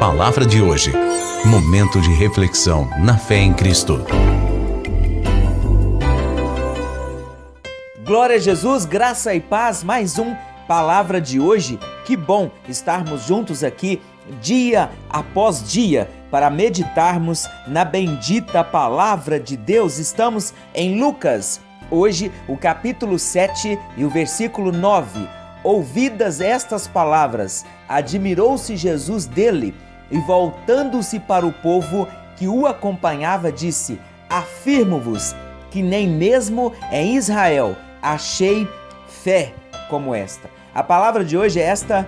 Palavra de hoje. Momento de reflexão na fé em Cristo. Glória a Jesus, graça e paz, mais um Palavra de hoje. Que bom estarmos juntos aqui dia após dia para meditarmos na bendita Palavra de Deus. Estamos em Lucas, hoje o capítulo 7 e o versículo 9. Ouvidas estas palavras, admirou-se Jesus dele e voltando-se para o povo que o acompanhava, disse: Afirmo-vos que nem mesmo em Israel achei fé como esta. A palavra de hoje é esta: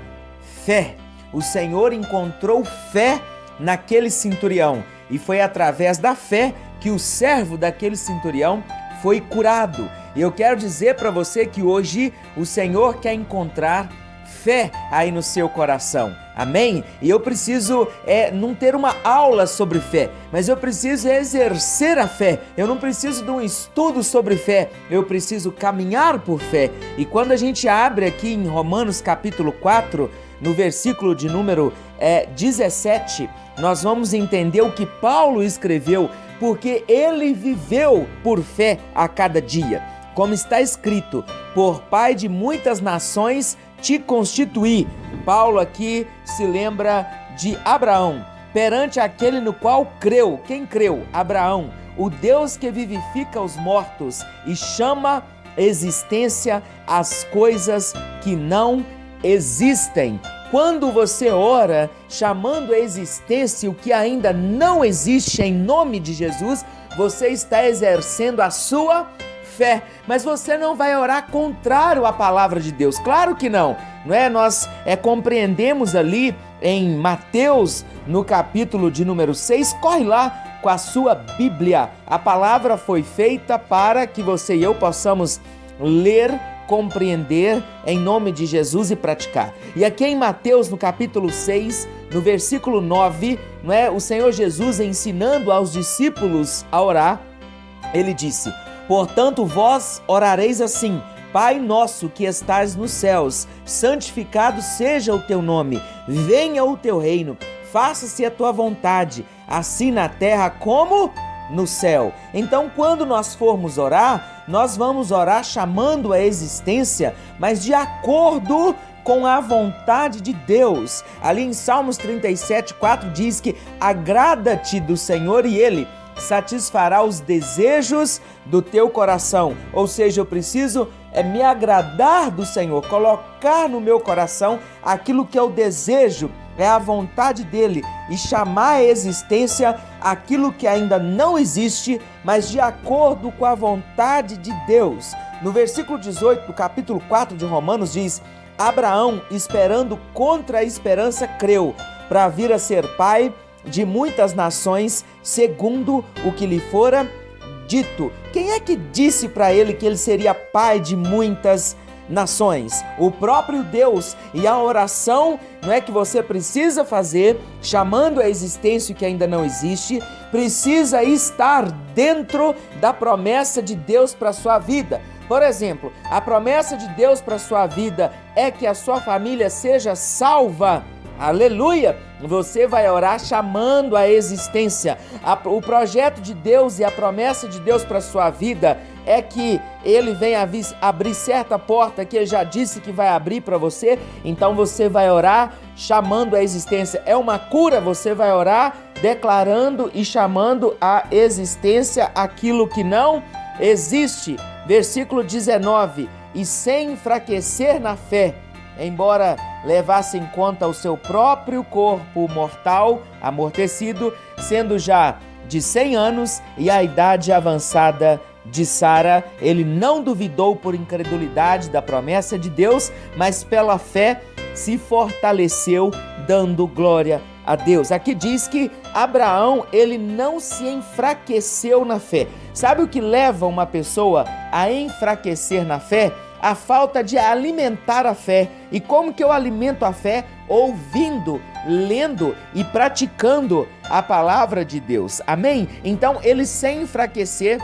fé. O Senhor encontrou fé naquele centurião e foi através da fé que o servo daquele centurião foi curado. E eu quero dizer para você que hoje o Senhor quer encontrar fé aí no seu coração. Amém? E eu preciso não ter uma aula sobre fé, mas eu preciso exercer a fé. Eu não preciso de um estudo sobre fé, eu preciso caminhar por fé. E quando a gente abre aqui em Romanos capítulo 4, no versículo de número 17, nós vamos entender o que Paulo escreveu, porque ele viveu por fé a cada dia. Como está escrito: por pai de muitas nações te constituí. Paulo aqui se lembra de Abraão, perante aquele no qual creu. Quem creu? Abraão, o Deus que vivifica os mortos e chama existência as coisas que não existem. Quando você ora chamando a existência o que ainda não existe em nome de Jesus, você está exercendo a sua fé, mas você não vai orar contrário à palavra de Deus, claro que não, Nós compreendemos ali em Mateus, no capítulo de número 6, corre lá com a sua Bíblia, a palavra foi feita para que você e eu possamos ler, compreender em nome de Jesus e praticar. E aqui em Mateus, no capítulo 6, no versículo 9, o Senhor Jesus ensinando aos discípulos a orar, ele disse: Portanto, vós orareis assim: Pai nosso que estás nos céus, santificado seja o teu nome, venha o teu reino, faça-se a tua vontade, assim na terra como no céu. Então, quando nós formos orar, nós vamos orar chamando a existência, mas de acordo com a vontade de Deus. Ali em Salmos 37:4 diz que agrada-te do Senhor e Ele satisfará os desejos do teu coração. Ou seja, eu preciso me agradar do Senhor, colocar no meu coração aquilo que eu desejo, é a vontade dele, e chamar à existência aquilo que ainda não existe, mas de acordo com a vontade de Deus. No versículo 18 do capítulo 4 de Romanos diz: Abraão, esperando contra a esperança, creu, para vir a ser pai de muitas nações, segundo o que lhe fora dito. Quem é que disse para ele que ele seria pai de muitas nações? O próprio Deus. E a oração que você precisa fazer, chamando a existência que ainda não existe, precisa estar dentro da promessa de Deus para a sua vida. Por exemplo, a promessa de Deus para a sua vida é que a sua família seja salva. Aleluia! Você vai orar chamando a existência. O projeto de Deus e a promessa de Deus para a sua vida é que Ele venha abrir certa porta que Ele já disse que vai abrir para você. Então você vai orar chamando a existência. É uma cura, você vai orar declarando e chamando a existência aquilo que não existe. Versículo 19: E sem enfraquecer na fé, embora levasse em conta o seu próprio corpo mortal, amortecido, sendo já de 100 anos e a idade avançada de Sara, ele não duvidou por incredulidade da promessa de Deus, mas pela fé se fortaleceu, dando glória a Deus. Aqui diz que Abraão, ele não se enfraqueceu na fé. Sabe o que leva uma pessoa a enfraquecer na fé? A falta de alimentar a fé. E como que eu alimento a fé? Ouvindo, lendo e praticando a palavra de Deus. Amém? Então, ele sem enfraquecer,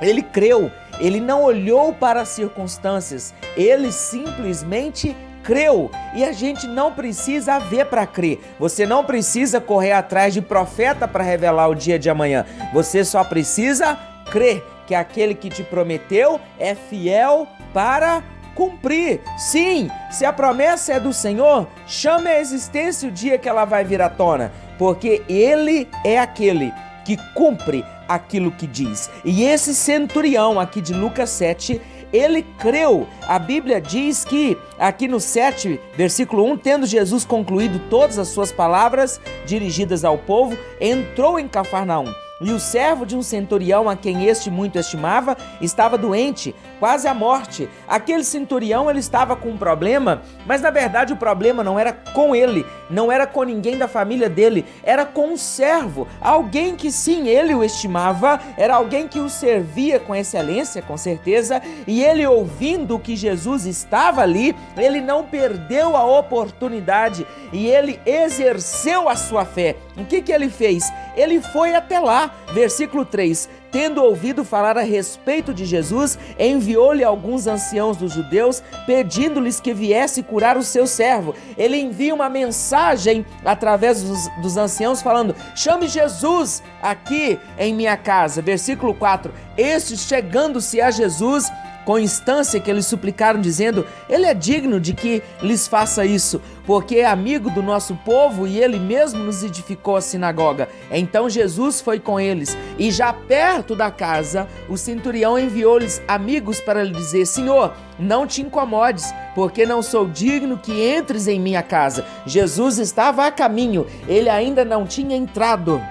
ele creu, ele não olhou para as circunstâncias, ele simplesmente creu, e a gente não precisa ver para crer. Você não precisa correr atrás de profeta para revelar o dia de amanhã. Você só precisa crer que aquele que te prometeu é fiel para cumprir. Sim, se a promessa é do Senhor, chame a existência o dia que ela vai vir à tona, porque Ele é aquele que cumpre aquilo que diz. E esse centurião aqui de Lucas 7, ele creu. A Bíblia diz que aqui no 7, versículo 1, tendo Jesus concluído todas as suas palavras dirigidas ao povo, entrou em Cafarnaum. E o servo de um centurião, a quem este muito estimava, estava doente, quase à morte. Aquele centurião, ele estava com um problema, mas na verdade o problema não era com ele, não era com ninguém da família dele, era com um servo, alguém que sim, ele o estimava, era alguém que o servia com excelência, com certeza, e ele, ouvindo que Jesus estava ali, ele não perdeu a oportunidade e ele exerceu a sua fé. O que ele fez? Ele foi até lá. Versículo 3, tendo ouvido falar a respeito de Jesus, enviou-lhe alguns anciãos dos judeus, pedindo-lhes que viesse curar o seu servo. Ele envia uma mensagem através dos anciãos falando: chame Jesus aqui em minha casa. Versículo 4, estes chegando-se a Jesus, com instância que eles suplicaram, dizendo: ele é digno de que lhes faça isso, porque é amigo do nosso povo e ele mesmo nos edificou a sinagoga. Então Jesus foi com eles, e já perto da casa, o centurião enviou-lhes amigos para lhe dizer: Senhor, não te incomodes, porque não sou digno que entres em minha casa. Jesus estava a caminho, ele ainda não tinha entrado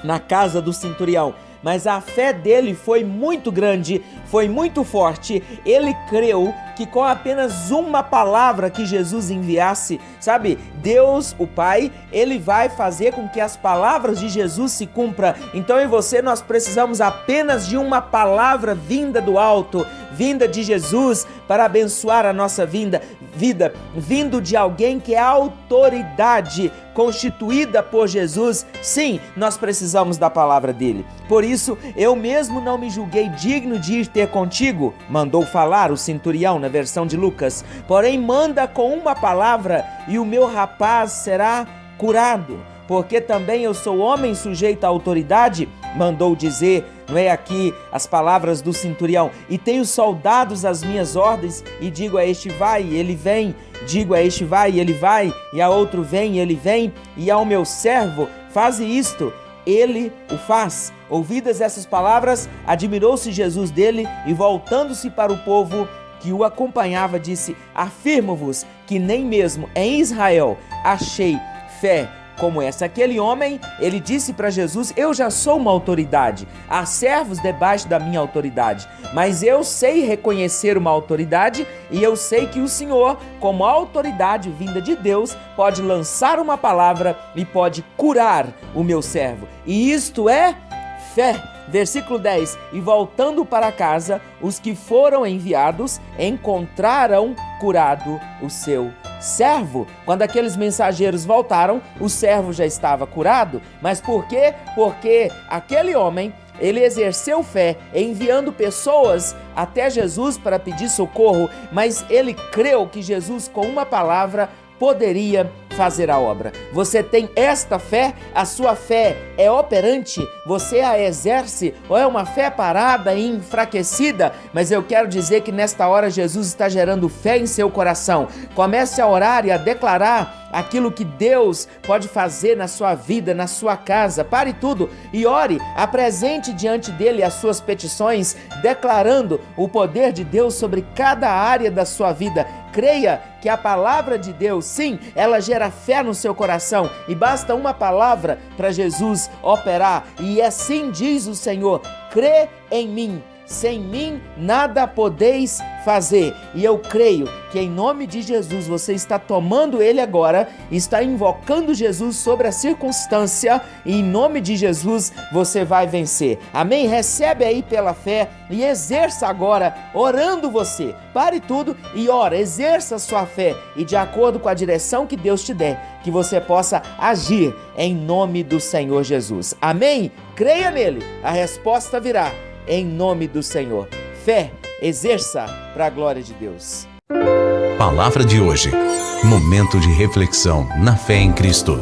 na casa do centurião, mas a fé dele foi muito grande, foi muito forte. Ele creu que com apenas uma palavra que Jesus enviasse, sabe, Deus, o Pai, ele vai fazer com que as palavras de Jesus se cumpram. Então eu e você, nós precisamos apenas de uma palavra vinda do alto, vinda de Jesus para abençoar a nossa vida, vindo de alguém que é autoridade constituída por Jesus. Sim, nós precisamos da palavra dele. Por isso, eu mesmo não me julguei digno de ir ter contigo, mandou falar o centurião na versão de Lucas. Porém, manda com uma palavra e o meu rapaz será curado. Porque também eu sou homem sujeito à autoridade, mandou dizer, não é aqui as palavras do centurião, e tenho soldados às minhas ordens, e digo a este vai, e ele vem, digo a este vai, e ele vai, e a outro vem, e ele vem, e ao meu servo, faze isto, ele o faz. Ouvidas essas palavras, admirou-se Jesus dele, e voltando-se para o povo que o acompanhava, disse: afirmo-vos que nem mesmo em Israel achei fé como essa. Aquele homem, ele disse para Jesus: eu já sou uma autoridade, há servos debaixo da minha autoridade, mas eu sei reconhecer uma autoridade e eu sei que o Senhor, como autoridade vinda de Deus, pode lançar uma palavra e pode curar o meu servo, e isto é fé. Versículo 10, e voltando para casa, os que foram enviados encontraram curado o seu servo. Quando aqueles mensageiros voltaram, o servo já estava curado. Mas por quê? Porque aquele homem, ele exerceu fé, enviando pessoas até Jesus para pedir socorro, mas ele creu que Jesus, com uma palavra, poderia fazer a obra. Você tem esta fé? A sua fé é operante? Você a exerce? Ou é uma fé parada e enfraquecida? Mas eu quero dizer que nesta hora Jesus está gerando fé em seu coração. Comece a orar e a declarar aquilo que Deus pode fazer na sua vida, na sua casa. Pare tudo e ore, apresente diante dele as suas petições, declarando o poder de Deus sobre cada área da sua vida. Creia que a palavra de Deus, sim, ela gera fé no seu coração, e basta uma palavra para Jesus operar, e assim diz o Senhor: crê em mim. Sem mim nada podeis fazer. E eu creio que em nome de Jesus você está tomando ele agora, está invocando Jesus sobre a circunstância, e em nome de Jesus você vai vencer. Amém? Recebe aí pela fé e exerça agora, orando você. Pare tudo e ora, exerça a sua fé, e de acordo com a direção que Deus te der, que você possa agir em nome do Senhor Jesus. Amém? Creia nele, a resposta virá. Em nome do Senhor. Fé, exerça para a glória de Deus. Palavra de hoje. Momento de reflexão na fé em Cristo.